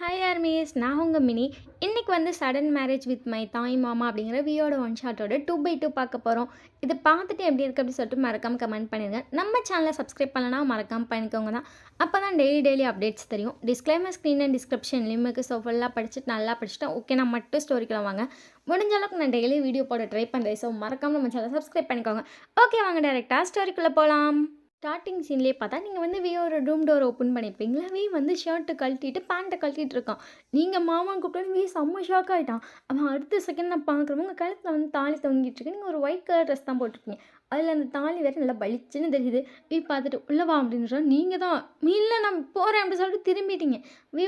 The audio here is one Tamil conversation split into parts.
ஹாய் ஆர்மிஸ், நான் உங்கள் மினி. இன்றைக்கி வந்து சடன் மேரேஜ் வித் மை தாய் மாமா அப்படிங்கிற வியோட ஒன் ஷாட்டோட 2/2 பார்க்க போகிறோம். இது பார்த்துட்டு எப்படி இருக்குது அப்படின்னு சொல்லிட்டு மறக்காமல் கமெண்ட் பண்ணிடுங்க. நம்ம சேனலை சப்ஸ்கிரைப் பண்ணலன்னா மறக்காமல் பண்ணிக்கோங்க தான். அப்போ தான் டெய்லி அப்டேட்ஸ் தெரியும். டிஸ்க்ளைமர் ஸ்க்ரீன் அண்ட் டிஸ்கிரிப்ஷன்லேயும் இருக்குது. ஸோ ஃபுல்லாக படிச்சுட்டு நல்லா படிச்சுட்டேன். ஓகே, நான் மட்டும் ஸ்டோரிக்கலாம் வாங்க. முடிஞ்ச அளவுக்கு நான் டெய்லி வீடியோ போட ட்ரை பண்ணுறேன். ஸோ மறக்காமல் நம்ம சேனலை சப்ஸ்கிரைப் பண்ணிக்கோங்க. ஓகே, வாங்க டேரெக்டாக ஸ்டோரிக்குள்ளே போகலாம். ஸ்டார்டிங் சீன்லேயே பார்த்தா நீங்கள் வந்து வியோட ரூம் டோர் ஓப்பன் பண்ணியிருப்பீங்களா? வந்து ஷர்ட்டை கழட்டிட்டு பேண்ட்டை கழட்டிட்டு இருக்கான். நீங்கள் மாமா கூப்பிட்டோன்னு செம்ம ஷாக் ஆகிட்டான். அவன் அடுத்த செகண்ட் நான் பார்க்குறவங்க உங்கள் கழுத்தில் வந்து தாலி தொங்கிட்டு இருக்கு. நீங்கள் ஒரு ஒயிட் கலர் ட்ரெஸ் தான் போட்டிருக்கீங்க. அதில் அந்த தாலி வேறு நல்லா பளிச்சுன்னு தெரியுது. பார்த்துட்டு உள்ளவா அப்படின்ற நீங்கள் தான் இல்லை நான் போகிறேன் அப்படின்னு சொல்லிட்டு திரும்பிட்டீங்க.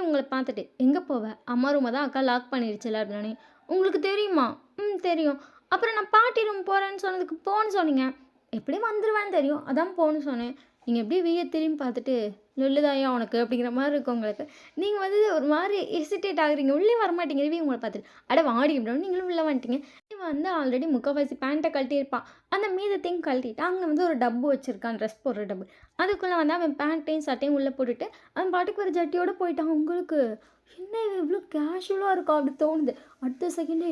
உங்களை பார்த்துட்டு எங்கே போவேன்? அம்மா ரூமை தான் அக்கா லாக் பண்ணிடுச்சுல அப்படின்னு. உங்களுக்கு தெரியுமா? தெரியும். அப்புறம் நான் பாட்டி ரூம் போகிறேன்னு சொன்னதுக்கு போன்னு சொன்னீங்க. எப்படியும் வந்துடுவேன்னு தெரியும், அதான் போகணும்னு சொன்னேன். நீங்கள் எப்படியும் திரும்பி பார்த்துட்டு நெல்லுதாயா உனக்கு அப்படிங்கிற மாதிரி இருக்கும் உங்களுக்கு. நீங்கள் வந்து ஒரு மாதிரி ஹெசிடேட் ஆகுறீங்க, உள்ளே வரமாட்டீங்க. உங்களை பார்த்துட்டு அட வாடி அப்படின்னு நீங்களும் உள்ளே வந்துட்டீங்க. இவன் வந்து ஆல்ரெடி முக்கால்வாசி பேண்ட்டை கழட்டியிருப்பான். அந்த மீதத்தையும் கழட்டிட்டு அங்கே வந்து ஒரு டப்பு வச்சுருக்கான், ட்ரெஸ் போடுற டப்பு. அதுக்குள்ளே வந்து அவன் பேண்ட்டையும் சட்டையும் உள்ளே போட்டுட்டு அவன் பாட்டுக்கு ஒரு ஜட்டியோடு போயிட்டான். உங்களுக்கு என்ன இது இவ்வளோ கேஷுவலாக இருக்கா அப்படி தோணுது. அடுத்த செகண்டே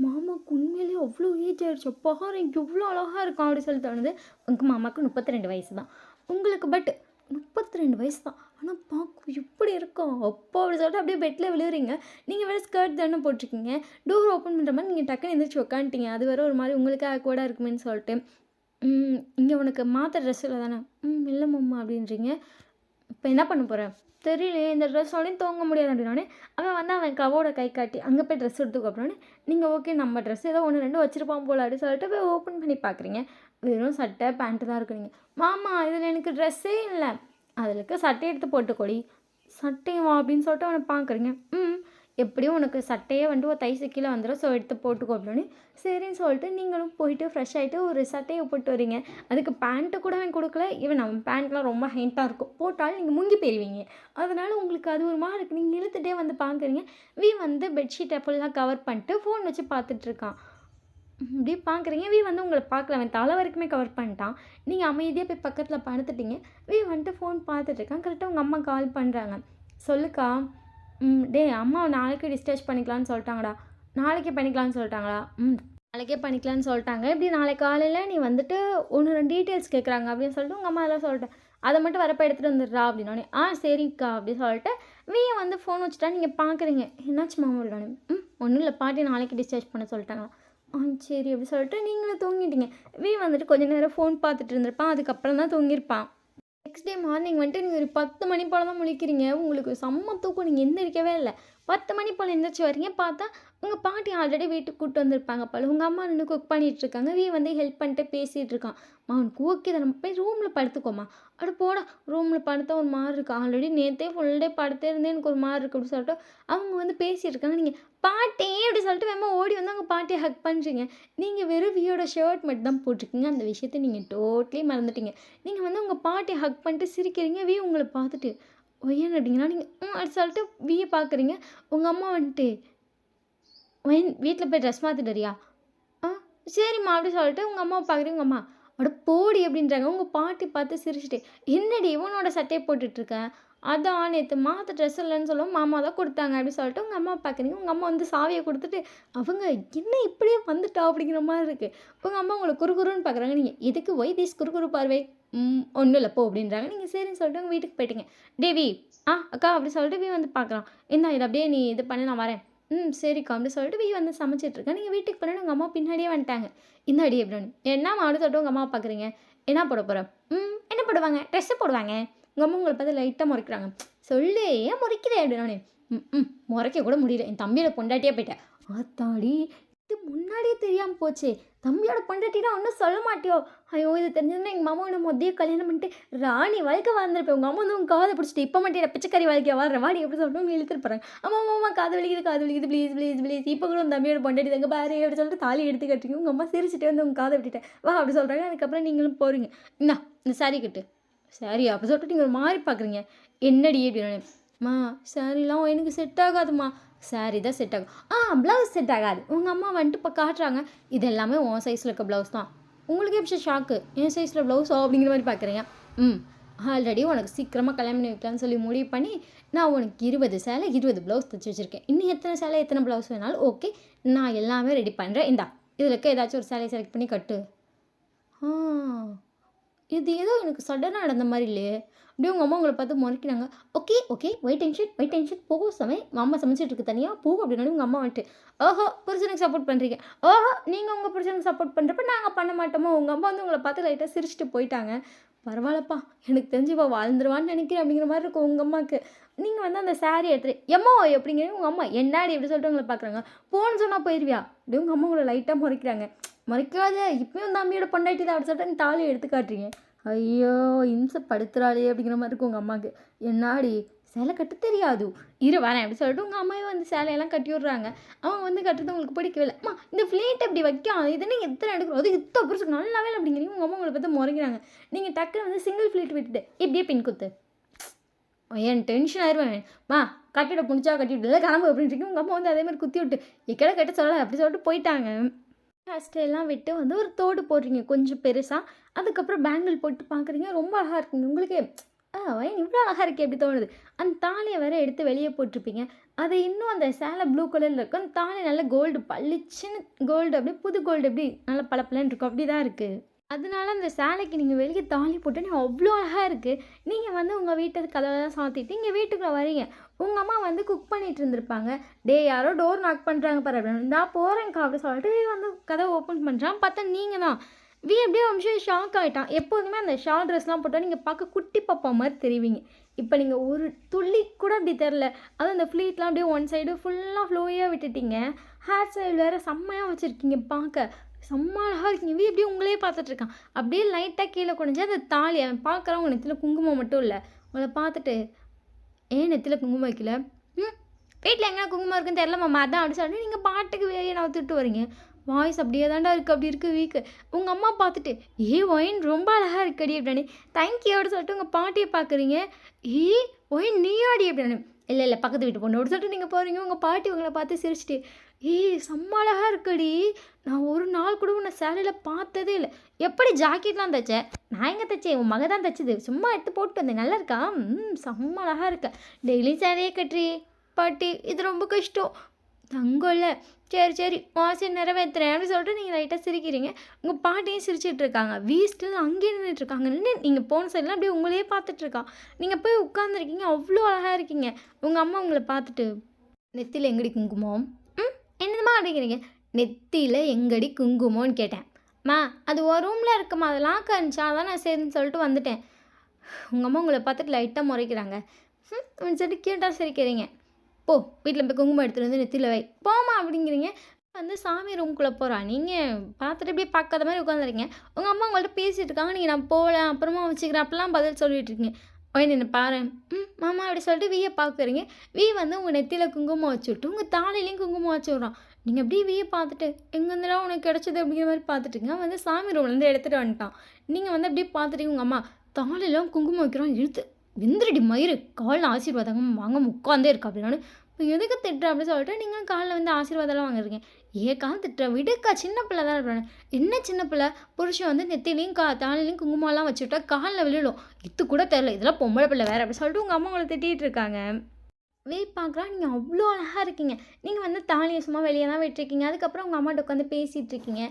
மாமாவுக்கு உண்மையிலேயே அவ்வளோ ஏஜ் ஆகிடுச்சு, பாரு எவ்வளோ அழகாக இருக்கான் அப்படி சொல்லி தோணுது. உங்கள் மாமாவுக்கு 32 வயசு தான், உங்களுக்கு பட் 32 வயசு தான். ஆனால் பார்க்க எப்படி இருக்கும் அப்போ அப்படி சொல்லிட்டு அப்படியே பெட்டில் விழுகிறீங்க. நீங்கள் வேறு ஸ்கர்ட் தானே போட்டிருக்கீங்க. டோர் ஓப்பன் பண்ணுற மாதிரி நீங்கள் டக்குன்னு எந்திரிச்சு உட்காந்துட்டீங்க. அது வேறு ஒரு மாதிரி உங்களுக்கு ஆக்வர்டாக இருக்குமேன்னு சொல்லிட்டு இங்கே உனக்கு மாற்ற ட்ரெஸ் இல்லை தானே? இல்லை மாமா அப்படின்றீங்க. இப்போ என்ன பண்ண போகிறேன் தெரியலையே, இந்த ட்ரெஸ்ஸோடையும் தூங்க முடியாது அப்படின்னோடனே அவன் வந்து அவன் கவோட கை காட்டி அங்கே போய் ட்ரெஸ் எடுத்துக்கோ அப்படின்னோடனே நீங்கள் ஓகே நம்ம ட்ரெஸ் ஏதோ 1 2 வச்சுருப்பான் போல அப்படின்னு சொல்லிட்டு போய் ஓப்பன் பண்ணி பார்க்குறீங்க. வெறும் சட்டை பேண்ட்டு தான் இருக்குறீங்க. மாமா இதில் எனக்கு ட்ரெஸ்ஸே இல்லை, அதில் இருக்க சட்டையை எடுத்து போட்டுக்கொடி. சட்டையும் அப்படின்னு சொல்லிட்டு அவனை பார்க்குறீங்க. எப்படியும் உனக்கு சட்டையே வந்து ஒரு தைசு கீழே வந்துடும், ஸோ எடுத்து போட்டுக்கோ அப்படின்னு. சரின்னு சொல்லிட்டு நீங்களும் போயிட்டு ஃப்ரெஷ் ஆகிட்டு ஒரு சட்டையை போட்டு வரீங்க. அதுக்கு பேண்ட்டு கூட அவன் கொடுக்கல. அவன் பேண்ட்லாம் ரொம்ப ஹைட்டாக இருக்கும், போட்டாலும் நீங்கள் முங்கி போயிடுவீங்க. அதனால் உங்களுக்கு அது ஒரு மாதிரி இருக்குது. நீங்கள் இழுத்துட்டே வந்து பார்க்குறீங்க. வந்து பெட்ஷீட்டை ஃபுல்லாக கவர் பண்ணிட்டு ஃபோன் வச்சு பார்த்துட்ருக்கான். இப்படி பார்க்குறீங்க. வந்து உங்களை பார்க்கல, அவன் தலை வரைக்குமே கவர் பண்ணிட்டான். நீங்கள் அமைதியாக போய் பக்கத்தில் படுத்துட்டீங்க. வந்துட்டு ஃபோன் பார்த்துட்ருக்கான். கரெக்டாக உங்கள் அம்மா கால் பண்ணுறாங்க. சொல்லுக்கா. அம்மா நாளைக்கு டிஸ்சார்ஜ் பண்ணிக்கலான்னு சொல்லிட்டாங்கடா. நாளைக்கே பண்ணிக்கலான்னு சொல்லிட்டாங்களா? நாளைக்கே பண்ணிக்கலான்னு சொல்லிட்டாங்க. இப்படி நாளைக்கு காலையில் நீ வந்துட்டு 1 2 டீட்டெயில்ஸ் கேட்குறாங்க அப்படின்னு சொல்லிட்டு உங்கள் அம்மா எல்லாம் சொல்லிட்டேன். அதை மட்டும் வரப்போ எடுத்துகிட்டு வந்துடுறா அப்படின்னோடனே சரிக்கா அப்படின்னு சொல்லிட்டு வந்து ஃபோன் வச்சுட்டா. நீங்கள் பார்க்குறீங்க. என்னாச்சு மாமா அப்படின்னோடனே ஒன்றும் இல்லை, பாட்டி நாளைக்கு டிஸ்சார்ஜ் பண்ண சொல்லிட்டாங்களா? சரி அப்படி சொல்லிட்டு நீங்களும் தூங்கிட்டீங்க. வந்துட்டு கொஞ்சம் நேரம் ஃபோன் பார்த்துட்டு இருந்திருப்பான். அதுக்கப்புறம் தான் தூங்கியிருப்பான். நெக்ஸ்ட் டே மார்னிங் வந்துட்டு நீங்கள் ஒரு 10 மணி போல் தான் முழிக்கிறீங்க. உங்களுக்கு செம்ம தூக்கம், நீங்கள் எந்திரிக்கவே இல்லை. 10 மணி போல் எந்திரிச்சு வரீங்க. பார்த்தா உங்கள் பாட்டி ஆல்ரெடி வீட்டுக்கு கூப்பிட்டு வந்திருப்பாங்க போல். உங்கள் அம்மா நின்று குக் பண்ணிகிட்ருக்காங்க. வந்து ஹெல்ப் பண்ணிட்டு பேசிகிட்டு இருக்கான். அவனுக்கு ஓகே தான், நம்ம போய் ரூமில் படுத்துக்கோமா. அப்படி போட ரூமில் படுத்தா ஒரு மாதிரி இருக்குது. ஆல்ரெடி நேற்றே ஃபுல் டே படுத்தே இருந்தே எனக்கு ஒரு மாதிரி இருக்குது அப்படின்னு சொல்லிட்டு அவங்க வந்து பேசிகிட்டு இருக்காங்க. நீங்கள் பாட்டி அப்படி சொல்லிட்டு வேமா ஓடி வந்து அவங்க பாட்டியை ஹக் பண்ணுறீங்க. நீங்கள் வெறும் வியோட ஷர்ட் மட்டும் தான் போட்டிருக்கீங்க. அந்த விஷயத்தை நீங்கள் டோட்டலி மறந்துட்டீங்க. நீங்கள் வந்து உங்கள் பாட்டியை ஹக் பண்ணிட்டு சிரிக்கிறீங்க. உங்களை பார்த்துட்டு ஒய்யன் அப்படிங்கன்னா நீங்கள் அப்படி சொல்லிட்டு பார்க்குறீங்க. உங்கள் அம்மா வந்துட்டு வீட்டில் போய் ட்ரெஸ் மாற்றிட்டு வரியா? சரிம்மா அப்படி சொல்லிட்டு உங்கள் அம்மாவை பார்க்குறீங்க. உங்கள் அம்மா அட போடி அப்படின்றாங்க. உங்கள் பாட்டி பார்த்து சிரிச்சுட்டு என்னடி இவனோட சட்டையை போட்டுட்ருக்கேன்? அதான் நேற்று மாற்ற ட்ரெஸ் இல்லைன்னு சொல்லுவோம், மாமா தான் கொடுத்தாங்க அப்படின்னு சொல்லிட்டு உங்கள் அம்மா பார்க்குறீங்க. உங்கள் அம்மா வந்து சாவியை கொடுத்துட்டு அவங்க என்ன இப்படியே வந்துட்டா அப்படிங்கிற மாதிரி இருக்குது. உங்கள் அம்மா உங்களை குறுகுறுன்னு பார்க்குறாங்க. நீங்கள் எதுக்கு ஒய் தீஸ் குறுகுறு பார்வை? ஒன்றும் இல்லை போ அப்படின்றாங்க. நீங்கள் சரின்னு சொல்லிட்டு உங்கள் வீட்டுக்கு போயிட்டீங்க. டேவி அக்கா அப்படி சொல்லிட்டு வந்து பார்க்கலாம். என்ன இது அப்படியே நீ இது பண்ணி நான் வரேன். சரிக்கா அப்படி சொல்லிட்டு வந்து சமைச்சிட்ருக்கேன். நீங்கள் வீட்டுக்கு போனோன்னு உங்கள் அம்மா பின்னாடியே வந்துட்டாங்க. இந்த அடி அப்படின்னு என்ன மாடு சொல்லிட்டு உங்கள் அம்மா பார்க்குறீங்க. என்ன போட போகிறேன்? என்ன போடுவாங்க? ட்ரெஸ்ஸு போடுவாங்க. உங்கள் அம்மா உங்களை பார்த்து லைட்டாக முறைக்கிறாங்க. சொல்லு ஏன் முறைக்கிறேன் அப்படின்னே. முறைக்க கூட முடியல, என் தம்பியோட பொண்டாட்டியே போயிட்டேன். ஆத்தாடி இது முன்னாடியே தெரியாமல் போச்சு. தம்பியோட பொண்டாட்டினா ஒன்றும் சொல்ல மாட்டியோ? ஐயோ இது தெரிஞ்சதுன்னா எங்கள் மாமா உன்னை மொதல் கல்யாணம் பண்ணிட்டு ராணி வாழ்க்கை வாழ்ந்துருப்பேன். உங்கள் அம்மா வந்து உங்கள் காதை பிடிச்சிட்டு இப்போ மட்டும் என்ன பிச்சைக்கறி வாழ்க்கையை வாழ்ற வாடி எப்படி சொல்லிட்டு உங்க இழுத்துட்டு போகிறாங்க. அம்மா காது வலிக்குது ப்ளீஸ் ப்ளீஸ் ப்ளீஸ். இப்போ கூட உங்கள் தம்பியோட பொண்டாட்டி தங்க பாரு அப்படி சொல்லிட்டு தாலி எடுத்து கட்டுறீங்க. உங்கள் அம்மா சிரிச்சுட்டே வந்து உங்கள் காதை விட்டுட்டேன் வா அப்படி சொல்கிறாங்க. அதுக்கப்புறம் நீங்களும் போகிறீங்க. இந்த சாரி கட்டு. சாரி அப்படி சொல்லிட்டு நீங்கள் ஒரு மாதிரி பார்க்குறீங்க. என்னடி அப்படின்னு சாரிலாம் எனக்கு செட் ஆகாதுமா. சாரி தான் செட் ஆகும். ப்ளவுஸ் செட் ஆகாது. உங்கள் அம்மா வந்துட்டு இப்போ காட்டுறாங்க. இது எல்லாமே உன் சைஸில் இருக்க ப்ளவுஸ் தான். உங்களுக்கு எப்படி ஷாக்கு என் சைஸில் ப்ளவுஸோ அப்படிங்கிற மாதிரி பார்க்குறீங்க. ஆல்ரெடி உனக்கு சீக்கிரமாக கல்யாணம் பண்ணி வைக்கலான்னு சொல்லி முடிவு பண்ணி நான் உனக்கு 20 சேலை 20 ப்ளவுஸ் தைச்சி வச்சுருக்கேன். இன்னும் எத்தனை சேலை எத்தனை ப்ளவுஸ் வேணாலும் ஓகே. நான் எல்லாமே ரெடி பண்ணுறேன். இந்தா இதில் இருக்க ஏதாச்சும் ஒரு சேலையை செலக்ட் பண்ணி கட்டு. ஆ இது ஏதோ எனக்கு சடனாக நடந்த மாதிரி இல்லையே. அப்படியே உங்கள் அம்மா உங்களை பார்த்து முறைக்கிறாங்க. Okay okay wait and sheet போகும் சமயம் அம்மா சமைச்சிட்டு இருக்கு தனியாக போ அப்படின்னு உங்கள் அம்மா வந்துட்டு ஓஹோ புருஷனுக்கு சப்போர்ட் பண்ணுறீங்க. ஓஹோ நீங்கள் உங்கள் புருஷனுக்கு சப்போர்ட் பண்ணுறப்ப நாங்கள் பண்ண மாட்டோமோ. உங்கள் அம்மா வந்து உங்களை பார்த்து லைட்டாக சிரிச்சுட்டு போயிட்டாங்க. பரவாயில்லப்பா எனக்கு தெரிஞ்சு இப்போ வாழ்ந்துருவான்னு நினைக்கிறேன் அப்படிங்கிற மாதிரி இருக்கும் உங்கள் அம்மாவுக்கு. நீங்கள் வந்து அந்த சாரீ எடுத்துகிட்டு எம்மோ எப்படிங்கிறீங்க உங்கள் அம்மா என்னாடி எப்படி சொல்லிட்டு உங்களை பார்க்குறாங்க. போன்னு சொன்னால் போயிடுவியா அப்படி உங்கள் அம்மா உங்களை லைட்டாக முறைக்கிறாங்க. மறைக்காத இப்பயும் தம்பியோட பொண்டாட்டி தான் அப்படி சொல்லிட்டு நீ தாலியை எடுத்து காட்டுறீங்க. ஐயோ இம்சப்படுத்துறாளே அப்படிங்கிற மாதிரி இருக்கும் உங்கள் அம்மாவுக்கு. என்னாடி சேலை கட்ட தெரியாது இரு வரேன் அப்படி சொல்லிட்டு உங்கள் அம்மாவே வந்து சேலையெல்லாம் கட்டி விட்றாங்க. அவங்க வந்து கட்டுறது உங்களுக்கு பிடிக்கவே இல்லை. அம்மா இந்த ஃப்ளேட் அப்படி வைக்க இது நீங்கள் எத்தனை எடுக்கிறோம் அது இத்தனை புரிச்சுக்கு நல்லாவே இல்லை அப்படிங்கிறீங்க. உங்கள் அம்மா உங்களை பார்த்து முறைக்கிறாங்க. நீங்கள் டக்குன்னு வந்து சிங்கிள் ஃப்ளேட் விட்டுட்டு இப்படியே பின் குத்து. என் டென்ஷன் ஆயிடுவேன். மா கட்டிட புடிச்சா கட்டிவிட்டு இல்லை கிளம்பு அப்படின்ட்டு உங்கள் அம்மா வந்து அதே மாதிரி குத்தி விட்டு இக்கடை கட்ட சொல்லலை அப்படி சொல்லிட்டு போயிட்டாங்க. ஹேர்ஸ்டைலாம் விட்டு வந்து ஒரு தோடு போடுறீங்க கொஞ்சம் பெருசாக. அதுக்கப்புறம் பேங்கிள் போட்டு பார்க்குறீங்க ரொம்ப அழகாக இருக்குங்க உங்களுக்கே. வயன் இவ்வளோ அழகாக இருக்கே எப்படி தோணுது. அந்த தாலியை வேற எடுத்து வெளியே போட்டிருப்பீங்க. அது இன்னும் அந்த சேலை ப்ளூ கலரில் இருக்கும். அந்த தாலி நல்ல கோல்டு பளிச்சுன்னு கோல்டு அப்படியே புது கோல்டு எப்படி நல்லா பளபளன்னு இருக்கும் அப்படி தான் இருக்குது. அதனால அந்த சேலைக்கு நீங்கள் வெளியே தாலி போட்டோன்னே அவ்வளோ அழகாக இருக்குது. நீங்கள் வந்து உங்கள் வீட்டு கதவெல்லாம் சாத்திட்டு இங்கே வீட்டுக்குள்ளே வரீங்க. உங்கள் அம்மா வந்து குக் பண்ணிகிட்டு இருந்திருப்பாங்க. டே யாரோ டோர் நாக் பண்ணுறாங்க பாரு அப்படின்னு நான் போகிறேன்க்கா அப்படி சொல்லிட்டு வந்து கதவை ஓப்பன் பண்ணுறான். பார்த்தா நீங்கள் தான். அப்படியே ஒரு நிமிஷம் ஷாக் ஆகிட்டான். எப்போதுமே அந்த ஷால் ட்ரெஸ்லாம் போட்டால் நீங்கள் பார்க்க குட்டி பாப்பா மாதிரி தெரிவிங்க. இப்போ நீங்கள் ஒரு துள்ளி கூட அப்படி தெரில. அதுவும் அந்த ஃப்ளீட்லாம் அப்படியே ஒன் சைடு ஃபுல்லாக ஃப்ளோயாக விட்டுட்டீங்க. ஹேர் ஸ்டைல் வேறு செம்மையாக வச்சுருக்கீங்க. பார்க்க செம்ம அழகாக இருக்கீங்க. அப்படியே உங்களே பார்த்துட்ருக்கான். அப்படியே லைட்டாக கீழே குனிஞ்சு அந்த தாலி அவன் பார்க்குறவங்க நெத்தியில் குங்குமம் மட்டும் இல்லை. உங்களை பார்த்துட்டு ஏன் நெத்தியில் குங்குமம் வைக்கல. வீட்டில் எங்கன்னா குங்குமம் இருக்குன்னு தெரிலம்மா அதான் அப்படி சொல்லிட்டு நீங்கள் பாட்டுக்கு வெளியே நவுத்துட்டு வரீங்க. வாய்ஸ் அப்படியே தாண்டா இருக்குது அப்படி இருக்குது வீக்கு. உங்கள் அம்மா பார்த்துட்டு ஒயின் ரொம்ப அழகாக இருக்கடி அப்படின்னு தேங்க்யூ அப்படி சொல்லிட்டு உங்கள் பாட்டியை பார்க்குறீங்க. ஒயின் நீயாடி அப்படின்னு இல்லை பக்கத்து வீட்டு பொண்ணு அப்படி சொல்லிட்டு நீங்கள் போகிறீங்க. உங்கள் பாட்டி உங்களை பார்த்து சிரிச்சிட்டு செம்ம அழகாக இருக்கடி. நான் ஒரு நாள் கூட உன்னை சேலையில் பார்த்ததே இல்லை. எப்படி ஜாக்கெட்லாம் தைச்சேன். நான் எங்கே தைச்சேன் உன் மக தான் தைச்சது. சும்மா எடுத்து போட்டு வந்தேன் நல்லா இருக்கா. செம்ம அழகாக இருக்க. டெய்லி சேலையே கட்டுறி பாட்டி இது ரொம்ப கஷ்டம். தங்கம்ல சரி ஆசை நிறைவேற்றுறேன் அப்படின்னு சொல்லிட்டு நீங்கள் லைட்டாக சிரிக்கிறீங்க. உங்கள் பாட்டியும் சிரிச்சிட்டு இருக்காங்க. வீஸ்டில் அங்கேயே நின்றுட்டுருக்காங்க. நின்று நீங்கள் போன சைட்லாம் அப்படியே உங்களையே பார்த்துட்ருக்கான். நீங்கள் போய் உட்காந்துருக்கீங்க அவ்வளோ அழகாக இருக்கீங்க. உங்கள் அம்மா உங்களை பார்த்துட்டு நெத்தியில் எங்கடி குங்குமம் என்னதுமா அப்படிங்கிறீங்க. நெத்தியில் எங்கடி குங்குமோன்னு கேட்டேன். அது ஒரு ரூமில் இருக்குமா அதெல்லாம் கணிச்சா அதான் நான் சரின்னு சொல்லிட்டு வந்துட்டேன். உங்கள் அம்மா உங்களை பார்த்துட்டு லைட்டாக முறைக்கிறாங்க. சொல்லிட்டு கியூட்டாக சிரிக்கிறீங்க. போ வீட்டில் போய் குங்குமம் எடுத்துகிட்டு வந்து நெத்தியில் வை போமா அப்படிங்கிறீங்க. வந்து சாமி ரூம்குள்ளே போகிறா. நீங்கள் பார்த்துட்டு இப்படியே பார்க்காத மாதிரி உட்காந்துருக்கீங்க. உங்கள் அம்மா உங்கள்கிட்ட பேசிகிட்டு இருக்காங்க. நீங்கள் நான் போகல அப்புறமா வச்சுக்கிறேன் அப்பெல்லாம் பதில் சொல்லிட்டு இருக்கீங்க. ஒயின் என்ன பாரு மாமா அப்படி சொல்லிட்டு வீயை பார்க்குறீங்க. வந்து உங்கள் நெத்தியில் குங்குமம் வச்சு விட்டு உங்கள் தாலிலையும் குங்குமம் வச்சு விட்றான். நீங்கள் அப்படியே வீயை பார்த்துட்டு எங்கேருந்துடா உனக்கு கிடச்சிது அப்படிங்கிற மாதிரி பார்த்துட்டுங்க. வந்து சாமி ரூம்லேருந்து எடுத்துகிட்டு வந்துட்டான். நீங்கள் வந்து அப்படியே பார்த்துட்டீங்க. உங்கள் அம்மா தாலிலாம் குங்குமம் வைக்கிறான். இழுத்து வெந்திரடி மயிறு காலில் ஆசீர்வாதம் வாங்க உட்காந்தே இருக்கா அப்படின்னாலும் இப்போ எதுக்கு திட்டுற அப்படின்னு சொல்லிட்டு நீங்கள் காலில் வந்து ஆசீர்வாதம்லாம் வாங்குறீங்க. கால் திட்டுற விடுக்கா சின்ன பிள்ளை தான் இருப்பாங்க. என்ன சின்ன பிள்ளை புருஷன் வந்து நெத்திலையும் தாலிலையும் குங்குமம்லாம் வச்சுவிட்டா காலில் விழுடும். இது கூட தெரில இதெல்லாம் பொம்பளை பிள்ளை வேறு அப்படி சொல்லிட்டு உங்கள் அம்மா உங்களை திட்டிகிட்டு இருக்காங்க. பார்க்குறா நீங்கள் அவ்வளோ அழகாக இருக்கீங்க. நீங்கள் வந்து தாலியை சும்மா வெளியே தான் விட்டுருக்கீங்க. அதுக்கப்புறம் உங்கள் அம்மாட்ட உட்காந்து பேசிகிட்டு இருக்கீங்க.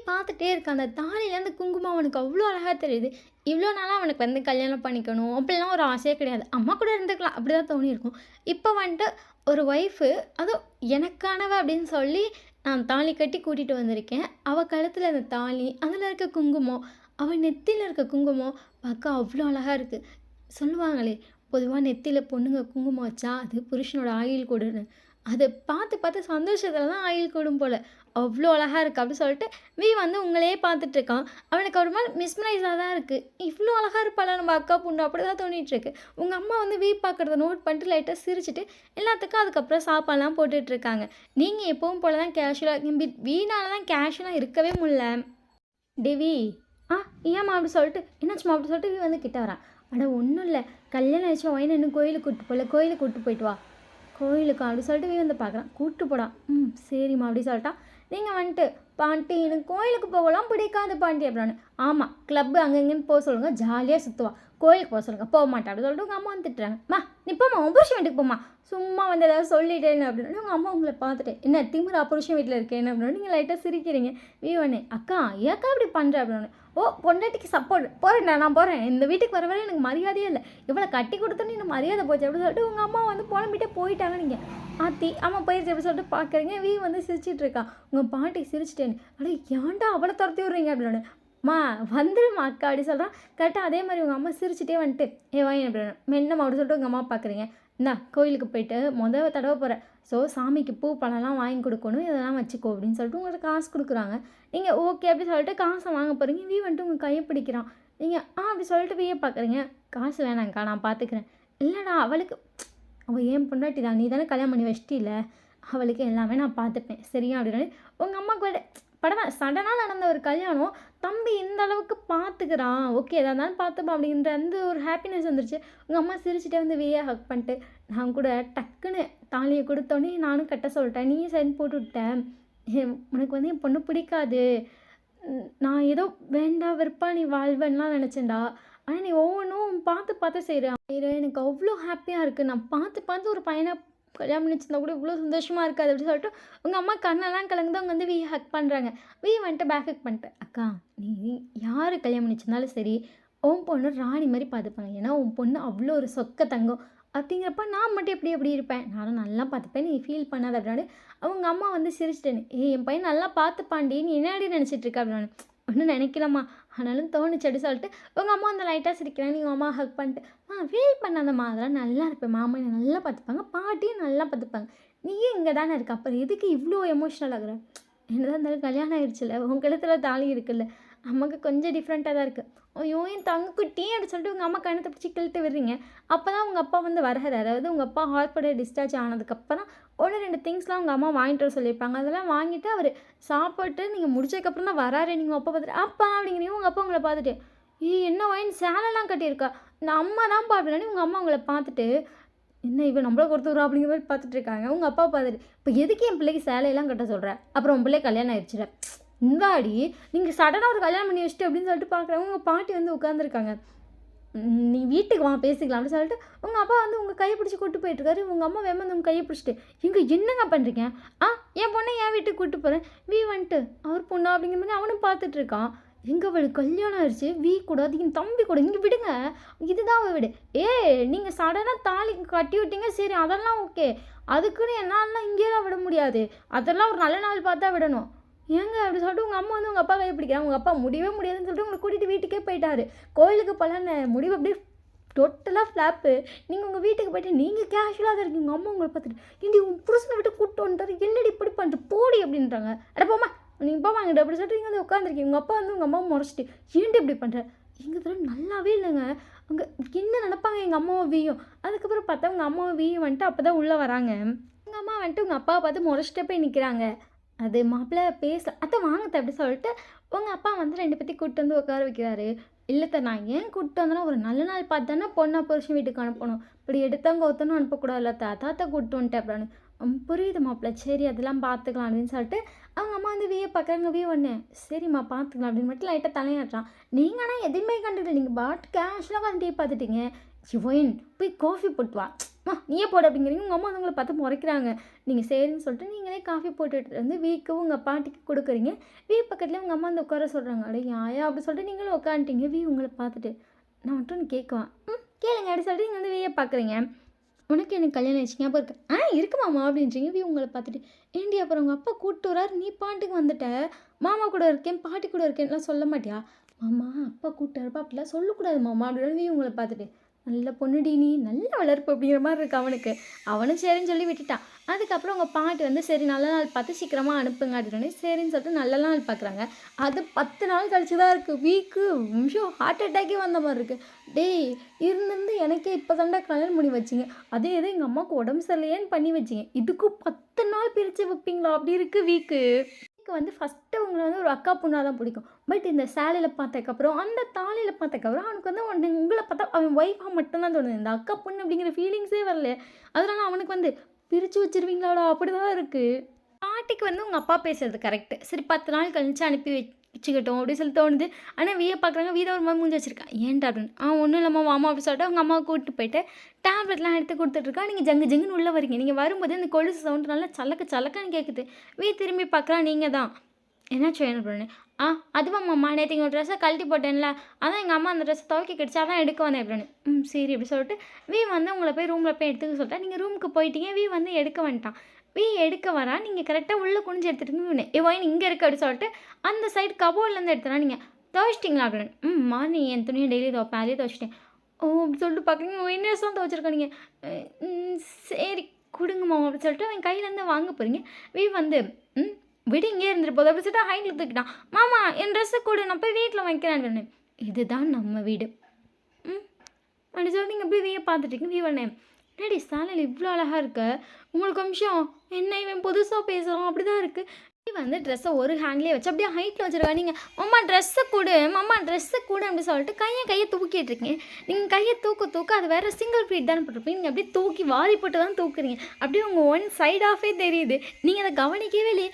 பார்த்துட்டே இருக்க அந்த தாலியில் அந்த குங்குமம் அவனுக்கு அவ்வளோ அழகாக தெரியுது. இவ்வளோ நாளாக அவனுக்கு வந்து கல்யாணம் பண்ணிக்கணும் அப்படிலாம் ஒரு ஆசையே கிடையாது. அம்மா கூட இருந்துக்கலாம் அப்படி தான் தோணியிருக்கும். இப்போ வந்துட்டு ஒரு ஒய்ஃபு அதுவும் எனக்கானவ அப்படின்னு சொல்லி நான் தாலி கட்டி கூட்டிகிட்டு வந்திருக்கேன். அவள் கழுத்தில் அந்த தாலி அதில் இருக்க குங்குமம் அவள் நெத்தியில் இருக்க குங்குமம் பார்க்க அவ்வளோ அழகாக இருக்குது. சொல்லுவாங்களே பொதுவாக நெத்தியில் பொண்ணுங்க குங்குமம் வச்சா அது புருஷனோட ஆயுள் கூடுன்னு. அதை பார்த்து சந்தோஷத்தில் தான் ஆயுள் கூடும் போல். அவ்வளோ அழகாக இருக்குது அப்படி சொல்லிட்டு வந்து உங்களையே பார்த்துட்ருக்கான். அவனுக்கு ஒரு மாதிரி மிஸ்மரைஸாக தான் இருக்குது. இவ்வளோ அழகாக இருப்பாளா நம்ம அக்கா பொண்ணு அப்படி தான் தோணிகிட்ருக்கு. உங்கள் அம்மா வந்து பார்க்குறத நோட் பண்ணிட்டு லைட்டாக சிரிச்சிட்டு எல்லாத்துக்கும் அதுக்கப்புறம் சாப்பாடெலாம் போட்டுட்ருக்காங்க. நீங்கள் எப்பவும் போல தான் கேஷுவலாக வீணால் தான் கேஷுவலாக இருக்கவே முடியல. டெவி ஏம்மா அப்படி சொல்லிட்டு என்னாச்சுமா அப்படி சொல்லிட்டு வந்து கிட்ட வரான். ஒன்றும் இல்லை கல்யாணம் ஆயிடுச்சு ஒயின் இன்னும் கோயிலுக்கு கூப்பிட்டு போகல கோயிலுக்கு கூப்பிட்டு போயிட்டு வா கோயிலுக்கு அப்படி சொல்லிட்டு வந்து பார்க்குறான். கூப்பிட்டு போடா சரிம்மா அப்படி சொல்லிட்டான். நீங்கள் வந்துட்டு பாண்டி எனக்கு கோயிலுக்கு போகலாம் பிடிக்காது பாண்டி அப்படின்னு. ஆமாம் கிளப்பு அங்கங்கன்னு போக சொல்லுங்கள் ஜாலியாக சுற்றுவா கோயிலுக்கு போக சொல்லுங்க. போக மாட்டேன் அப்படின்னு சொல்லிட்டு உங்கள் அம்மா வந்து திட்டுறாங்க. நீ போம்மா உன் புருஷன் வீட்டுக்கு போம்மா, சும்மா வந்து ஏதாவது சொல்லிட்டேன்னு அப்படின்னு உங்கள் அம்மா உங்களை பார்த்துட்டு என்ன திமிரா புருஷன் வீட்டில் இருக்கேன்னு அப்படின்னு நீங்கள் லைட்டாக சிரிக்கிறீங்க. வீவனே அக்கா ஏக்கா இப்படி பண்ணுற அப்படின்னு. ஓ பொண்டாட்டிக்கு சப்போர்ட் போகிறேன்டா, நான் போகிறேன், இந்த வீட்டுக்கு வர வரை எனக்கு மரியாதையே இல்லை, இவ்வளோ கட்டி கொடுத்தோன்னு இன்னும் மரியாதை போச்சு அப்படின்னு சொல்லிட்டு உங்கள் அம்மா வந்து புலம்பிட்டே போயிட்டாங்க. நீங்கள் ஆத்தி அம்மா போயிடுச்சு அப்படின்னு சொல்லிட்டு பார்க்குறீங்க. வந்து சிரிச்சிட்டு இருக்கா. உங்கள் பாட்டி சிரிச்சிட்டேன்னு அடே ஏன்டா அவளை துரத்தி விட்றீங்க அப்படின்னு. வந்துடுமா அக்கா அப்படி சொல்கிறான். கரெக்டாக அதே மாதிரி உங்கள் அம்மா சிரிச்சிட்டே வந்துட்டு வாங்க அப்படின்னு மென்னம்மா அப்படி சொல்லிட்டு உங்கள் அம்மா பார்க்குறீங்க. இந்தா கோயிலுக்கு போயிட்டு முதல் தடவை போகிறேன், ஸோ சாமிக்கு பூ பழம்லாம் வாங்கி கொடுக்கணும், இதெல்லாம் வச்சுக்கோ அப்படின்னு சொல்லிட்டு உங்களுக்கு காசு கொடுக்குறாங்க. நீங்கள் ஓகே அப்படி சொல்லிட்டு காசை வாங்க போகிறீங்க. வந்துட்டு உங்கள் கையை பிடிக்கிறான். நீங்கள் அப்படி சொல்லிட்டு பார்க்குறீங்க. காசு வேணாங்க்கா நான் பார்த்துக்கிறேன். இல்லைடா அவளுக்கு அவள் ஏன் பொண்டாட்டி தான், நீ தானே கல்யாணம் பண்ணி வச்சிட்டில்ல, அவளுக்கு எல்லாமே நான் பார்த்துப்பேன் சரியா அப்படின்னு உங்கள் அம்மாவுக்கு படமா சடனாக நடந்த ஒரு கல்யாணம், தம்பி இந்த அளவுக்கு பார்த்துக்கிறான், ஓகே எதாக இருந்தாலும் பார்த்துப்பா அப்படின்ற அந்த ஒரு ஹாப்பினஸ் வந்துருச்சு. உங்கள் அம்மா சிரிச்சிட்டே வந்து ஹக் பண்ணிட்டு நான் கூட டக்குன்னு தாலியை கொடுத்தோன்னே நானும் கட்ட சொல்லிட்டேன், நீயும் சைன் போட்டு விட்டேன், உனக்கு வந்து என் பொண்ணு பிடிக்காது, நான் ஏதோ வேண்டாம் வெறுப்பா நீ வாழ்வேன்லாம் நினச்சேன்டா, ஆனால் நீ ஒவ்வொன்றும் பார்த்து பார்த்து செய்கிறேன், எனக்கு அவ்வளோ ஹாப்பியாக இருக்குது, நான் பார்த்து பார்த்து ஒரு பையனை கல்யாணம் பண்ணிச்சிருந்தா கூட இவ்வளோ சந்தோஷமாக இருக்காது அப்படின்னு சொல்லிட்டு உங்கள் அம்மா கண்ணெல்லாம் கலந்து அவங்க வந்து ஹக் பண்ணுறாங்க. வந்துட்டு பேக் ஹக் பண்ணிட்டு அக்கா நீ யார் கல்யாணம் பண்ணிச்சிருந்தாலும் சரி உன் பொண்ணு ராணி மாதிரி பார்த்துப்பாங்க, ஏன்னா உன் பொண்ணு அவ்வளோ ஒரு சொக்க தங்கம் அப்படிங்கிறப்ப நான் மட்டும் எப்படி இருப்பேன், நானும் நல்லா பார்த்துப்பேன், நீ ஃபீல் பண்ணாத அப்படின்னு அவங்க அம்மா வந்து சிரிச்சிட்டேன்னு என் பையன் நல்லா பார்த்துப்பாண்டி நீ என்னடி நினச்சிட்டு இருக்க அப்படின்னு. ஒன்றும் நினைக்கலாமா ஆனாலும் தோணுச்சு அப்படி சொல்லிட்டு உங்கள் அம்மா அந்த லைட்டாக சிரிக்கிறேன். நீங்கள் அம்மா ஹக் பண்ணிட்டு ஃபீல் பண்ணாதம்மா அதெல்லாம் நல்லா இருப்பேன், மாமா என்னை நல்லா பார்த்துப்பாங்க, பாட்டியும் நல்லா பார்த்துப்பாங்க, நீயும் இங்கே தானே இருக்க, அப்புறம் எதுக்கு இவ்வளோ எமோஷ்னல் ஆகுற, என்னதான் இருந்தாலும் கல்யாணம் ஆயிடுச்சுல்ல, உங்கள் இடத்துல தாலி இருக்குல்ல, அம்மாவுக்கு கொஞ்சம் டிஃப்ரெண்ட்டாக தான் இருக்குது, ஐயோ என் தங்கக்குட்டி அப்படின்னு சொல்லிட்டு உங்கள் அம்மா கண்ணத்தை பிடிச்சி கிழிட்டு விடுறீங்க. அப்போ தான் உங்கள் அப்பா வந்து வர்றாரு, அதாவது உங்கள் அப்பா ஹாஸ்பிட்டல் டிஸ்சார்ஜ் ஆனதுக்கப்புறம் 1-2 திங்ஸ்லாம் உங்கள் அம்மா வாங்கிட்டு வர சொல்லியிருப்பாங்க, அதெல்லாம் வாங்கிட்டு அவர் சாப்பிட்டு நீங்கள் முடிச்சதுக்கப்புறம் தான் வராரு. நீங்கள் அப்பா பார்த்துட்டு அப்பா அப்படிங்கிறீங்க. உங்கள் அப்பா உங்களை பார்த்துட்டு என்ன வாங்கி சேலைலாம் கட்டியிருக்கா, இந்த அம்மா தான் அப்படின்னு உங்கள் அம்மா உங்களை பார்த்துட்டு என்ன இவன் நம்மள கொடுத்துருவா அப்படிங்கிற மாதிரி பார்த்துட்டு இருக்காங்க. உங்கள் அப்பா பார்த்துட்டு இப்போ எதுக்கு என் பிள்ளைக்கு சேலையெல்லாம் கட்ட சொல்கிறேன், அப்புறம் உன் பிள்ளை கல்யாணம் ஆயிடுச்சுல இந்தாடி நீங்கள் சடனாக ஒரு கல்யாணம் பண்ணி வச்சுட்டு அப்படின்னு சொல்லிட்டு பார்க்குறாங்க. உங்கள் பாட்டி வந்து உட்காந்துருக்காங்க. நீ வீட்டுக்கு வா பேசிக்கலாம் அப்படின்னு சொல்லிட்டு உங்கள் அப்பா வந்து உங்கள் கையை பிடிச்சி கூட்டு போயிட்டுருக்காரு. உங்கள் அம்மா வேமா வந்து உங்கள் கையை பிடிச்சிட்டு இங்கே என்னங்க பண்ணுறீங்க, என் பொண்ணை என் வீட்டுக்கு கூப்பிட்டு போகிறேன், வந்துட்டு அவர் பொண்ணா அப்படிங்கிற மாதிரி அவனும் பார்த்துட்ருக்கான். எங்கே அவளுக்கு கல்யாணம் ஆயிடுச்சு, கூட அது என் தம்பி கூட இங்கே விடுங்க, இதுதான் அவள் வீடு, நீங்கள் சடனாக தாலி கட்டி விட்டீங்க சரி அதெல்லாம் ஓகே, அதுக்குன்னு என்னாலாம் இங்கே தான் விட முடியாது, அதெல்லாம் ஒரு நல்ல நாள் பார்த்தா விடணும், ஏங்க அப்படி சொல்லிட்டு உங்கள் அம்மா வந்து உங்கள் அப்பா கையை பிடிக்கிறாங்க. உங்கள் அப்பா முடியவே முடியாதுன்னு சொல்லிட்டு உங்களை கூட்டிகிட்டு வீட்டுக்கே போயிட்டாரு. கோயிலுக்கு போகலான்னு முடிவு அப்படியே டோட்டலாக ஃப்ளாப்பு. நீங்கள் உங்கள் வீட்டுக்கு போய்ட்டு நீங்கள் கேஷுவலாக தான் இருக்கீங்க. உங்கள் அம்மா உங்களை பார்த்துட்டு இண்டி உன் புருஷனை விட்டு கூப்பிட்டு வந்துட்டாரு, என்னடி இப்படி பண்ணுற போடி அப்படின்றாங்க. அட போமா நீங்கள் போவாங்கட்டு அப்படி சொல்லிட்டு நீங்கள் வந்து உட்காந்துருக்கீங்க. உங்கள் அப்பா வந்து உங்கள் அம்மாவை முறைச்சிட்டு ஏன்டி இப்படி பண்ணுற, எங்கள் தடவை நல்லாவே இல்லைங்க, அங்கே என்ன நினப்பாங்க எங்கள் அம்மாவை வீயும். அதுக்கப்புறம் பார்த்தா உங்கள் அம்மாவை வீயும் வந்துட்டு அப்போ தான் உள்ளே வராங்க. உங்கள் அம்மா வந்துட்டு உங்கள் அப்பாவை பார்த்து முறைச்சிட்டே போய் நிற்கிறாங்க. அது மாப்பிள்ளை பேச அத்தை வாங்கத்தை அப்படி சொல்லிட்டு உங்கள் அப்பா வந்து 2 பேர்த்தையும் கூப்பிட்டு வந்து உட்கார வைக்கிறாரு. இல்லைத்த நான் ஏன் கூப்பிட்டு வந்தேன்னா ஒரு நல்ல நாள் பார்த்து தானே பொண்ணா புருஷன் வீட்டுக்கு அனுப்பணும், இப்படி எடுத்தவங்க ஒருத்தனும் அனுப்பக்கூடாதுல்ல தாத்தா கூப்பிட்டு வந்துட்டேன் அப்படின்னு. புரியுது மாப்பிள்ளை சரி அதெல்லாம் பார்த்துக்கலாம் அப்படின்னு சொல்லிட்டு அவங்க அம்மா வந்து பார்க்குறாங்க. ஒன்று சரிம்மா பார்த்துக்கலாம் அப்படின்னு மட்டும் லைட்டாக தலையாட்டுறான். நீங்கள் ஆனால் எதுவுமே கண்டுக்கல, நீங்கள் கேஷுவலாக வந்து பார்த்துட்டீங்க. சிவோயின் போய் காஃபி போட்டு வா, நீயே போடு அப்படிங்கிறீங்க. உங்கள் அம்மா வந்து உங்களை பார்த்து முறைக்கிறாங்க. நீங்கள் சரின்னு சொல்லிட்டு நீங்களே காஃபி போட்டுட்டு வந்து வீக்கும் உங்கள் பாட்டிக்கு கொடுக்குறீங்க. பக்கத்துலேயே உங்கள் அம்மா வந்து உட்கார சொல்கிறாங்க. அடே யாயா அப்படி சொல்லிட்டு நீங்களும் உட்காந்துட்டீங்க. உங்களை பார்த்துட்டு நான் மட்டும் கேட்குவேன், கேளுங்க அப்படி சொல்லிட்டு நீங்கள் வந்து பார்க்குறீங்க. உனக்கு எனக்கு கல்யாணம் ஆயிடுச்சு ஞாபகம் இருக்கு, இருக்குமாம்மா அப்படின்றீங்க. உங்களை பார்த்துட்டு ஏண்டி அப்புறம் உங்கள் அப்பா கூப்பிட்டு வராரு, நீ பாட்டுக்கு வந்துட்ட, மாமா கூட இருக்கேன் பாட்டி கூட இருக்கேன்லாம் சொல்ல மாட்டியா, மாமா அப்பா கூப்பிட்டு வரப்பா அப்படிலாம் சொல்லக்கூடாது மாமா அப்படின்னு உங்களை பார்த்துட்டு நல்ல பொண்ணுடி நீ நல்ல வளர்ப்பு அப்படிங்கிற மாதிரி இருக்கு அவனுக்கு. அவனும் சரின்னு சொல்லி விட்டுட்டான். அதுக்கப்புறம் உங்கள் பாட்டி வந்து சரி நல்ல நாள் பார்த்து சீக்கிரமாக அனுப்புங்க அப்படின்னு சரின்னு சொல்லிட்டு நல்ல நாள் பார்க்குறாங்க. அது 10 நாள் கழிச்சு தான் இருக்குது. நிமிஷம் ஹார்ட் அட்டாக்கே வந்த மாதிரி இருக்குது. டேய் இருந்து எனக்கே இப்போ தாண்டா கல்யாணம் பண்ணி வச்சிங்க, அதே எதுவும் எங்கள் அம்மாவுக்கு உடம்பு சரியில்லையேன்னு பண்ணி வச்சிங்க, இதுக்கும் 10 நாள் பிரித்து வைப்பீங்களா அப்படி இருக்குது வீக்கு வந்து ஃபஸ்ட்டு உங்களை வந்து ஒரு அக்கா பொண்ணாக தான் பிடிக்கும். பட் இந்த சேலையில் பார்த்ததுக்கப்புறம் அந்த தாலியில் பார்த்ததுக்கப்புறம் அவனுக்கு வந்து உங்களை பார்த்தா அவன் ஒய்ஃபாக மட்டும்தான் தோணுது, இந்த அக்கா பொண்ணு அப்படிங்கிற ஃபீலிங்ஸே வரல. அதனால அவனுக்கு வந்து பிரித்து வச்சிருவீங்களாடா அப்படி தான் இருக்குது. பாட்டிக்கு வந்து உங்கள் அப்பா பேசுறது கரெக்டு, சரி 10 நாள் கழிச்சு அனுப்பி வச்சுக்கட்டும் அப்படி சொல்லி தோணுது. ஆனால் வீயை பார்க்குறாங்க, வீர ஒரு மாதிரி மூஞ்சி வச்சிருக்கா. ஏன்டா அப்படின்னு, ஒன்றும் இல்லைம்மா வாமா அப்படி சொல்லிட்டு அவங்க அம்மாவை கூப்பிட்டு போயிட்டு டேப்லெட்லாம் எடுத்து கொடுத்துட்ருக்கா. நீங்கள் ஜங்கு ஜங்குன்னு உள்ளே வரீங்க. நீங்கள் வரும்போது இந்த கொலுசு சவுண்டு நல்லா சலக்க சலக்கன்னு கேட்குது. திரும்பி பார்க்குறா, நீங்கள் தான். என்னாச்சு வேணும் அப்படின்னு. அதுவாம்மாம்மா நேற்று ஒரு ட்ரெஸ்ஸை கழட்டி போட்டேன்ல, அதான் எங்கள் அம்மா அந்த ட்ரெஸ்ஸை துவைக்க கிடச்சி அதான் எடுக்க வந்தேன் அப்படின்னு. சரி அப்படி சொல்லிட்டு வந்து உங்களை போய் ரூமில் போய் எடுத்துக்க சொல்லிட்டா. நீங்கள் ரூமுக்கு போயிட்டீங்க. வந்து எடுக்க வந்துட்டான். எடுக்க வரா. நீங்கள் கரெக்டாக உள்ளே குனிஞ்சு எடுத்துகிட்டு ஒயின் இங்கே இருக்குது அப்படி சொல்லிட்டு அந்த சைடு கபோர்ட்லேருந்து எடுத்துனா. நீங்கள் துவைச்சிட்டிங்களா அப்படின்னு. மார்னிங் என் துணியை டெய்லி துவைப்பேன், அதே துவைச்சிட்டேன். அப்படி சொல்லிட்டு பார்க்குறீங்க ஒயினஸ் தான் துவைச்சிருக்கா. நீங்கள் சரி கொடுங்கம்மா அப்படி சொல்லிட்டு அவன் கையிலேருந்து வாங்க போகிறீங்க. வந்து விடு இங்கே இருந்துட்டு போதும் அப்படி சொல்லிட்டு ஹைட்டில் தூக்கிட்டான். மாமா என் ட்ரெஸ்ஸை கொடு, நான் போய் வீட்டில் வைக்கிறேன். இதுதான் நம்ம வீடு. அப்படி சொல்லி நீங்கள் போய் வீயை பார்த்துட்டீங்க. வீவண்ணே என்னடி சேனல் இவ்வளோ அழகாக இருக்க, உங்களுக்கு நிமிஷம் என்ன இவன் புதுசாக பேசுகிறான் அப்படி தான் இருக்குது. ட்ரெஸ்ஸை ஒரு ஹேண்ட்லேயே வச்சு அப்படியே ஹைட்டில் வச்சுருக்கா. நீங்கள் அம்மா ட்ரெஸ்ஸை கொடு, அம்மா ட்ரெஸ்ஸை கொடு அப்படி சொல்லிட்டு கையை தூக்கிட்டுருக்கீங்க. நீங்கள் கையை தூக்க அது வேறு சிங்கிள் ஃபீட் தானே போட்டிருப்பீங்க. நீங்கள் அப்படியே தூக்கி வாரி போட்டு தான் தூக்குறீங்க. அப்படியே உங்கள் ஒன் சைட் ஆஃபே தெரியுது. நீங்கள் அதை கவனிக்கவே இல்லையே.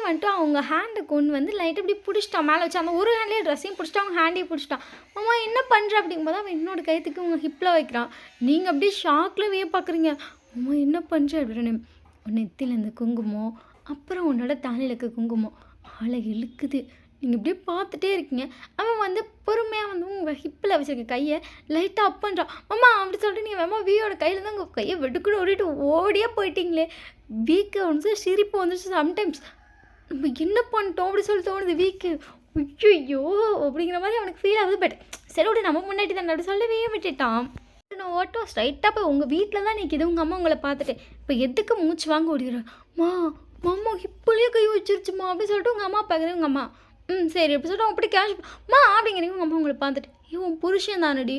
வந்துட்டு அவங்க ஹேண்டை கொண்டு லைட்டாக இப்படி பிடிச்சிட்டான் மேலே வச்சு. அந்த ஒரு ஹேண்ட்லேயே ட்ரெஸ்ஸையும் பிடிச்சிட்டா, அவங்க ஹேண்டையும் பிடிச்சிட்டான். அம்மா என்ன பண்ணுற அப்படிங்கும்போது அவன் இன்னொரு கைத்துக்கு உங்கள் ஹிப்பில் வைக்கிறான். நீங்கள் அப்படியே ஷாக்கில் பார்க்குறீங்க. அம்மா என்ன பண்ணுற அப்படின்னு. நெத்தியில் இந்த குங்குமம், அப்புறம் உன்னோட தலையில் இருக்க குங்குமம் ஆளை இழுக்குது. நீங்கள் இப்படியே பார்த்துட்டே இருக்கீங்க. அவன் பொறுமையாக உங்கள் ஹிப்பில் வச்சுருக்க கையை லைட்டாக அப் பண்ணுறான். அம்மா அப்படி சொல்லிட்டு நீங்கள் வீயோட கையிலேருந்து உங்கள் கையை வெட்டுக்கூட ஓடிட்டு ஓடியே போயிட்டீங்களே. வீக்கு சிரிப்பு வந்துச்சு. சம்டைம்ஸ் நம்ம என்ன பண்ணிட்டோம் அப்படி சொல்லி தோணுது வீக்கு. ஐயோ அப்படிங்கிற மாதிரி அவனுக்கு ஃபீல் ஆகுது. பட் சரி விட நம்ம முன்னாடி தான் அப்படி சொல்லி வீய விட்டுட்டான். நான் ஓட்டோ ஸ்ட்ரைட்டாக போய் உங்கள் வீட்டில் தான் நிற்கிது. உங்கள் அம்மா உங்களை பார்த்துட்டு இப்போ எதுக்கு மூச்சு வாங்க ஓடிடுறேன். மாமா இப்போலேயே கை வச்சிருச்சுமா அப்படி சொல்லிட்டு உங்கள் அம்மா பார்க்குறேன். உங்கள் அம்மா சரி அப்படி சொல்லிட்டு அப்படி கேஷ் அப்படிங்கிறீங்க. உங்கள் அம்மா உங்களை பார்த்துட்டு இவன் புருஷன் தானடி.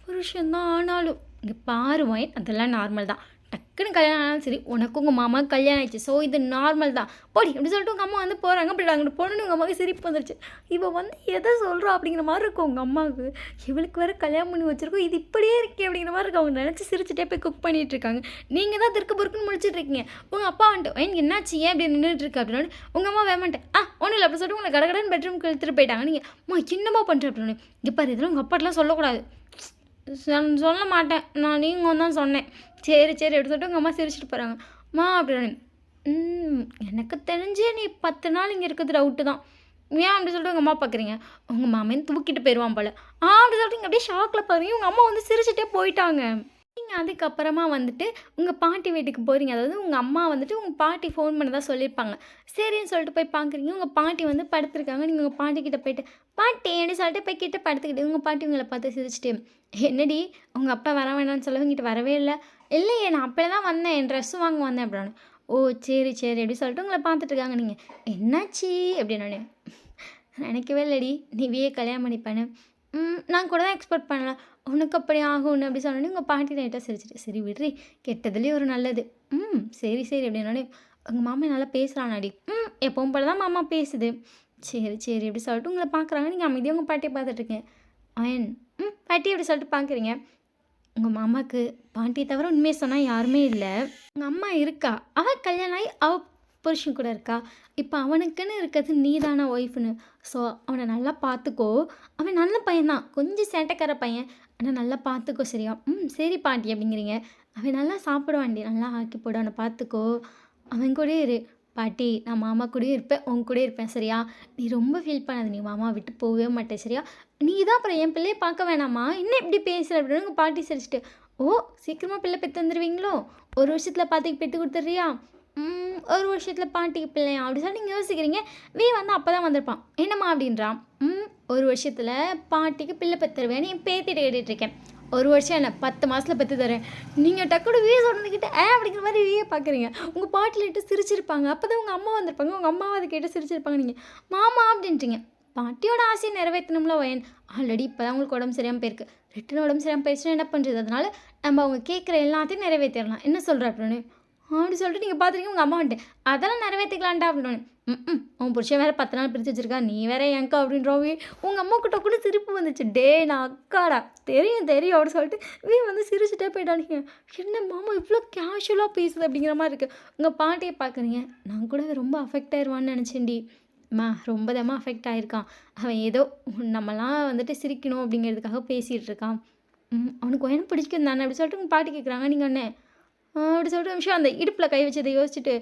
புருஷன் தான் ஆனாலும் இங்கே பாருவான், அதெல்லாம் நார்மல் தான். டக்குன்னு கல்யாணம் ஆனாலும் சரி, உனக்கு உங்கள் மாமா கல்யாணம் ஆயிடுச்சு, ஸோ இது நார்மல் தான் போடி அப்படி சொல்லிட்டு உங்கள் அம்மா போகிறாங்க. அப்படி அங்கிட்டு போனோன்னு உங்கள் அம்மாவுக்கு சிரிப்பு வந்துருச்சு. இவன் எதை சொல்கிறா அப்படிங்கிற மாதிரி இருக்கும் உங்கள் அம்மாவுக்கு. இவளுக்கு வேறு கல்யாணம் பண்ணி வச்சுருக்கோம், இது இப்படியே இருக்கே அப்படிங்கிற மாதிரி இருக்கும். அவங்க நினச்சி சிரிச்சுட்டே போய் குக் பண்ணிகிட்டு இருக்காங்க. நீங்கள் தான் திருக்கு பொறுக்குன்னு முடிச்சுட்டு இருக்கீங்க. உங்கள் அப்பா எனக்கு என்னாச்சு ஏன் அப்படி நின்றுட்டு இருக்கு அப்படின்னு. உங்கள் அம்மா வேமாட்டேன் ஒன்றும் இல்லை அப்படி சொல்லிட்டு உங்களை கடகடன்னு பெட்ரூம்க்கு எடுத்துகிட்டு போயிட்டாங்க. நீங்கள் என்னம்மா பண்ணுற அப்படின்னு. இப்போ இதெல்லாம் உங்கள் அப்பாட்டெலாம் சொல்லக்கூடாது. சொல்ல மாட்டேன் நான், நீங்கள் தான் சொன்னேன். சரி அப்படி சொல்லிட்டு உங்கள் அம்மா சிரிச்சிட்டு போகிறாங்க. அப்படின்னு எனக்கு தெரிஞ்சே நீ 10 நாள் இங்கே இருக்கிறது டவுட்டு தான். ஏன் அப்படி சொல்லிட்டு உங்கள் அம்மா பார்க்குறீங்க. உங்கள் மாமன் தூக்கிட்டு போயிடுவான் போல். அப்படி சொல்லிட்டு இங்கே அப்படியே ஷாக்கில் பார்க்குறீங்க. உங்கள் அம்மா சிரிச்சிட்டே போயிட்டாங்க. நீங்கள் அதுக்கப்புறமா உங்கள் பாட்டி வீட்டுக்கு போகிறீங்க. அதாவது உங்கள் அம்மா உங்கள் பாட்டி ஃபோன் பண்ணதாக சொல்லியிருப்பாங்க. சரின்னு சொல்லிட்டு போய் பார்க்குறீங்க. உங்கள் பாட்டி படுத்துருக்காங்க. நீங்கள் உங்கள் பாட்டிக்கிட்ட போய்ட்டு பாட்டி அப்படின்னு சொல்லிட்டு போய் கிட்ட படுத்துக்கிட்டு உங்கள் பாட்டி உங்களை பார்த்து சிரிச்சிட்டு, என்னடி உங்கள் அப்பா வர வேணான்னு சொல்லவும் இங்கிட்ட வரவே இல்லையே நான் அப்போ தான் வந்தேன், என் ட்ரெஸ்ஸு வாங்க வந்தேன் அப்படின்னு. ஓ சரி அப்படி சொல்லிட்டு உங்களை பார்த்துட்ருக்காங்க. நீங்கள் என்னாச்சு அப்படின்னு நினைக்கவே இல்லடி நீ கல்யாணம் பண்ணிப்பேன்னு. நான் கூட தான் எக்ஸ்பெக்ட் பண்ணல, உனக்கு அப்படி ஆகும்னு அப்படி சொன்னோன்னே உங்கள் பாட்டி லைட்டாக சிரிச்சிட்டு, சரி விடுறி கெட்டதுலேயே ஒரு நல்லது. சரி அப்படின்னோடனே உங்கள் மாமா நல்லா பேசுகிறானாடி. எப்பவும் போல தான் மாமா பேசுது. சரி அப்படி சொல்லிட்டு உங்களை பார்க்குறாங்க. நீங்கள் அமைதியாக உங்கள் பாட்டியை பார்த்துட்ருக்கேன். அவன் பாட்டி அப்படி சொல்லிட்டு பார்க்குறீங்க. உங்கள் மாமாவுக்கு பாட்டியை தவிர உண்மையை சொன்னால் யாருமே இல்லை. உங்கள் அம்மா இருக்கா, அவள் கல்யாணம் ஆகி அவள் புருஷன் கூட இருக்கா. இப்போ அவனுக்குன்னு இருக்கிறது நீ தானே ஒய்ஃப்னு. ஸோ அவனை நல்லா பார்த்துக்கோ. அவன் நல்ல பையன்தான், கொஞ்சம் சேட்டைக்கார பையன், ஆனால் நல்லா பார்த்துக்கோ சரியா. சரி பாட்டி அப்படிங்கிறீங்க. அவன் நல்லா சாப்பிடுவான்டி, நல்லா ஆக்கி போடு, அவனை பார்த்துக்கோ. அவன் கூட இரு. பாட்டி நான் மாமா கூடயும் இருப்பேன், உன் கூட இருப்பேன் சரியா. நீ ரொம்ப ஃபீல் பண்ணாது, நீ மாமா விட்டு போகவே மாட்டேன் சரியா. நீ தான் அப்புறம் என் பிள்ளையை பார்க்க வேணாமா, என்ன இப்படி பேசுகிற அப்படின்னு உங்கள் பாட்டி சிரிச்சிட்டு, ஓ சீக்கிரமாக பிள்ளை பெற்று வந்துடுவீங்களோ, ஒரு வருஷத்தில் பாட்டிக்கு பெற்று கொடுத்துட்றியா, ஒரு வருஷத்தில் பாட்டிக்கு பிள்ளையா அப்படி சொல்லி நீங்கள் யோசிக்கிறீங்க. அப்போ தான் வந்திருப்பான். என்னம்மா அப்படின்றான். ஒரு வருஷத்தில் பாட்டிக்கு பிள்ளை பெற்றுருவேன், நீ பேத்திட்டு கேட்டுட்ருக்கேன். ஒரு வருஷம் என்ன 10 மாதத்தில் பெற்று தரேன். நீங்கள் டக்குனு சொன்னதுக்கிட்ட அப்படிங்கிற மாதிரி பார்க்குறீங்க. உங்கள் பாட்டிலிட்டு சிரிச்சிருப்பாங்க. அப்போ தான் உங்கள் அம்மா வந்திருப்பாங்க. உங்கள் அம்மாவை அதை கேட்டு சிரிச்சிருப்பாங்க. நீங்கள் மாமா அப்படின்றீங்க. பாட்டியோட ஆசையை நிறைவேற்றணும்ல வயன். ஆல்ரெடி இப்போ தான் உங்களுக்கு உடம்பு சரியாமல் போயிருக்கு. ரிட்டன் உடம்பு சரியாமல் போயிடுச்சுன்னா என்ன பண்ணுறது. அதனால் நம்ம அவங்க கேட்குற எல்லாத்தையும் நிறைவேற்றிடலாம். என்ன சொல்கிற அப்படின்னு அப்படி சொல்லிட்டு நீங்கள் பார்த்துருக்கீங்க. உங்கள் அம்மா வந்துட்டு அதெல்லாம் நிறைவேற்றிக்கலான்டா அப்படின்னு. உன் புருஷன் வேறு 10 நாள் பிரித்து வச்சிருக்கா, நீ வேற எங்கா அப்படின்றவே உங்கள் அம்மா கிட்ட கூட சிரிப்பு வந்துச்சு. டே நான் அக்காடா தெரியும் அப்படின்னு சொல்லிட்டு சிரிச்சுட்டே போயிட்டானுங்க. என்ன மாமா இவ்வளோ கேஷுவலாக பேசுது அப்படிங்கிற மாதிரி இருக்குது. உங்கள் பாட்டியை பார்க்குறீங்க. நான் கூட ரொம்ப அஃபெக்ட் ஆயிடுவான்னு நினச்சேன்டி. ரொம்ப தாம்மா அஃபெக்ட் ஆயிருக்கான். அவன் ஏதோ நம்மலாம் வந்துட்டு சிரிக்கணும் அப்படிங்கிறதுக்காக பேசிட்டு இருக்கான். அவனுக்கு உன்ன பிடிக்கும் தானே அப்படி சொல்லிட்டு உங்க பாட்டி கேட்குறாங்க. நீங்க உடனே அப்படி சொல்லிட்டு ஒரு நிமிஷம் அந்த இடுப்புல கை வச்சத யோசிச்சுட்டு,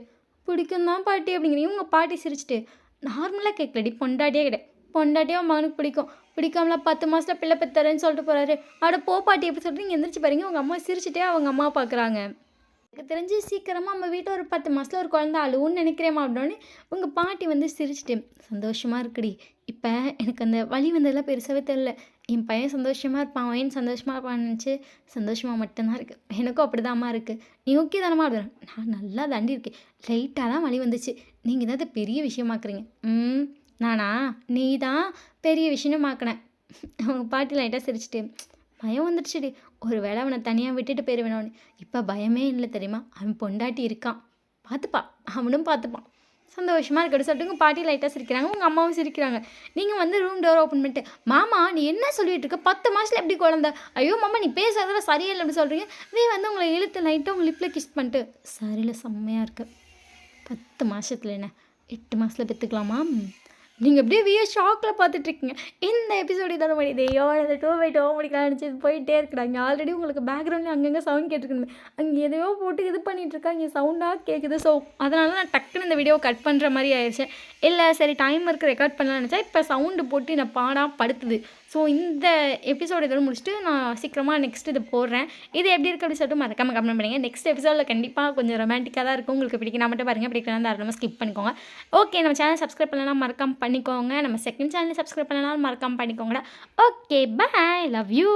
பிடிக்கும் தான் பாட்டி அப்படிங்கிறீங்க. உங்க பாட்டி சிரிச்சுட்டு, நார்மலா கேட்கலடி பொண்டாட்டியே கிடையாது. பொண்டாட்டியே உன் மகனுக்கு பிடிக்கும். பிடிக்காமல 10 மாசத்துல பிள்ளை பெத்து தரேன்னு சொல்லிட்டு போறாரு. அட போ பாட்டி எப்படி சொல்லிட்டு நீங்க எந்திரிச்சு பாருங்க. உங்க அம்மா சிரிச்சுட்டே அவங்க அம்மாவ பார்க்குறாங்க. எனக்கு தெரிஞ்சு சீக்கிரமா நம்ம வீட்ல ஒரு 10 மாசத்துல ஒரு குழந்தை அழுவுன்னு நினைக்கிறேம்மா அப்படின்னோனே, உங்க பாட்டி வந்து சிரிச்சுட்டு, சந்தோஷமா இருக்குடி. இப்ப எனக்கு அந்த வலி வந்ததெல்லாம் பெருசாவே தெரியல. என் பையன் சந்தோஷமா இருப்பான், அவன் ஏன் சந்தோஷமா இருப்பான்னு நினச்சு சந்தோஷமா மட்டும் தான் இருக்கு. எனக்கும் அப்படிதாம்மா இருக்கு. நீ ஓகே தானம்மா அப்படின்னா, நான் நல்லா தாண்டி இருக்கேன். லைட்டா தான் வலி வந்துச்சு. நீங்க ஏதாவது பெரிய விஷயமாக்குறீங்க. நானா? நீ தான் பெரிய விஷயமாக்குன. அவங்க பாட்டி லைட்டா சிரிச்சுட்டு, பயம் வந்துடுச்சுடி. ஒரு வேளை அவன தனியா விட்டுட்டு போயிருவேனோன்னு. இப்ப பயமே இல்ல தெரியுமா? அவன் பொண்டாட்டி இருக்கான். பார்த்துப்பா. அவனும் பார்த்துப்பான். சந்தோஷமா இருக்கு. அப்படி சொல்லிட்டு உங்க பாட்டி லைட்டா சிரிக்கிறாங்க. உங்க அம்மாவும் சிரிக்கிறாங்க. நீங்க வந்து ரூம் டோர் ஓப்பன் பண்ணிட்டு, மாமா நீ என்ன சொல்லிட்டு இருக்க? 10 மாசத்துல எப்படி குழந்தை? ஐயோ மாமா நீ பேசுறதெல்லாம் சரியில்ல அப்படி சொல்றீங்க. நீ வந்து உங்கள இழுத்து லைட்டா உங்க லிப்ல கிஸ் பண்ணிட்டு, சரியில்ல செம்மையா இருக்கு. 10 மாசத்துல என்ன? 8 மாசத்துல பெத்துக்கலாமா? நீங்க அப்படியே ஷாக்ல பார்த்துட்ருக்கீங்க. இந்த எபிசோட் இதோட முடியுது. இதோட 2/2 முடிக்கலாம்னு நினச்சி போயிட்டே இருக்குடா. இங்கே ஆல்ரெடி உங்களுக்கு பேக்ரவுண்ட்ல அங்கங்கே சவுண்ட் கேட்டுருக்கணுமே. அங்கே எதையோ போட்டு இது பண்ணிட்டு இருக்கா. இங்கே சவுண்டாக கேட்குது. ஸோ அதனால நான் டக்குன்னு இந்த வீடியோவை கட் பண்ணுற மாதிரி ஆயிடுச்சு. இல்லை சரி டைம் இருக்குது ரெக்கார்ட் பண்ணலாம்னு நினச்சா இப்போ சவுண்டு போட்டு என்னை படுத்துது. ஸோ இந்த எபிசோட் இதோட முடிச்சுட்டு நான் சீக்கிரமாக நெக்ஸ்ட் இது போடுறேன். இது எப்படி இருக்குது அப்படின்னு சொல்லிட்டு மறக்காம கமெண்ட் பண்ணுங்க. நெக்ஸ்ட் எபிசோடில் கண்டிப்பாக கொஞ்சம் ரொமான்டிக்காக தான் இருக்கும். உங்களுக்கு பிடிக்கும் நான் மட்டும் பாருங்கள். பிடிக்கலாம் தாராளமாக ஸ்கிப் பண்ணிக்கோங்க. ஓகே நம்ம சேனல் சப்ஸ்கிரைப் பண்ணலாம் மறக்காம பண்ணிக்கோங்க. நம்ம செகண்ட் சேனல் சப்ஸ்கிரைப் பண்ணலாம் மறக்காம பண்ணிக்கோங்கடா. Okay bye. Love you.